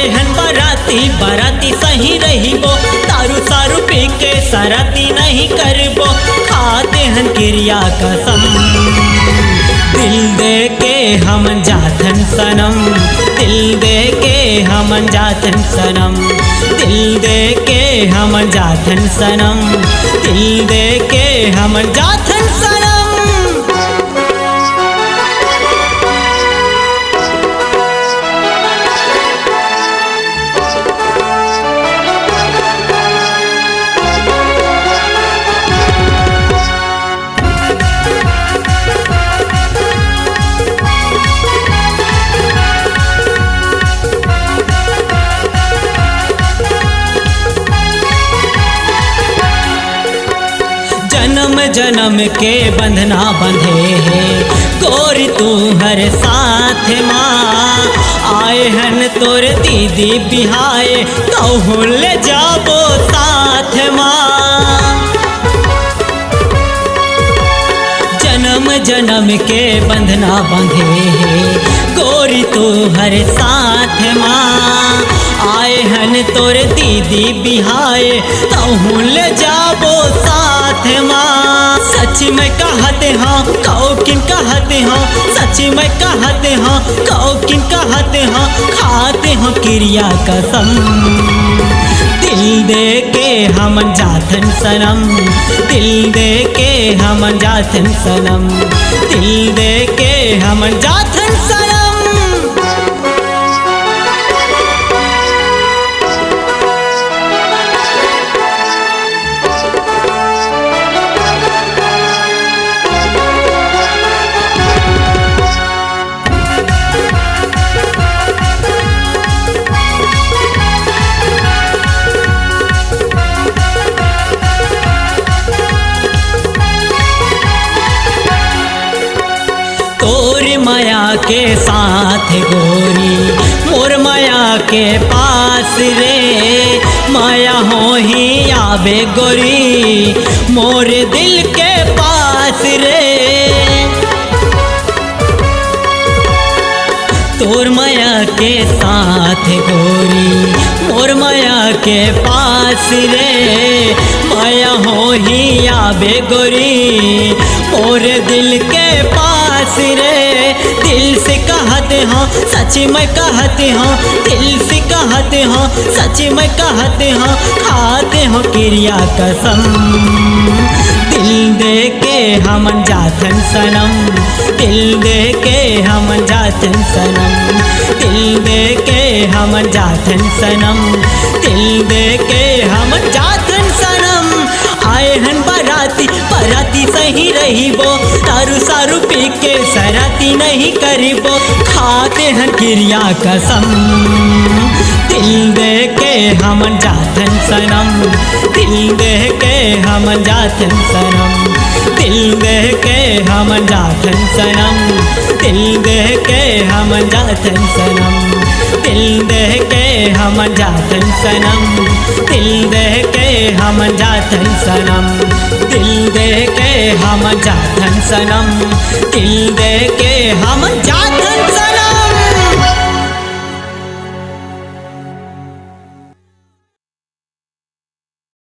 आए हन बाराती बाराती सही रहीबो, दारू सारू पी के सराती नहीं करबो, खाते हन क्रिया कसम। दिल दे के हम जाथन सनम, दिल दे के हम जाथन सनम, दिल दे के हम जाथन सनम, दिल दे के हम जाथन सनम। जन्म जन्म के बंधना बंधे है गोरी तू हर साथ माँ, आए हन तोर दीदी बिहाए कहूँ ले जाबो साथ माँ। जन्म जन्म के बंधना बंधे है गोरी तू हर साथ माँ, आए हन तोर दीदी बिहाए कहूँ ले जाबो साथ माँ। सच में कहते हाँ कहो किन कहते हाँ, सच में कहते हाँ कहो किन कहते हाँ, खाते हाँ क्रिया कसम। दिल दे के हम जाथन सनम, दिल दे के हम जाथन सनम, दिल दे के हम जाथन सनम। माया के साथ गोरी मोर माया के पास रे, माया हो ही आवे गोरी मोर दिल के पास रे। तोर माया के साथ गोरी मोर माया के पास रे, माया हो ही आवे गोरी मोर दिल के पास रे। दिल से कहते हाँ सच में कहते हाँ, दिल से कहते हाँ सच में कहते हाँ, खाते हो क्रिया कसम। दिल दे के हम जाथन सनम, दिल दे के हम जाथन सनम, दिल दे के हम जाथन सनम, दिल दे के हम जाथन सनम। आए हन बाराती बाराती सही रहीबो, दारू सारू पी के सराती नहीं करीबो, खाते हन क्रिया कसम। दिल दे के हम जाथन सनम, दिल दे के हम जाथन सनम, दिल दे के हम जाथन सनम, दिल दे के हम जाथन सनम, दिल दे के हम जाथन सनम, दिल दे के हम जाथन सनम, दिल दे के हम जाथन सनम, दिल दे के हम जाथन सनम।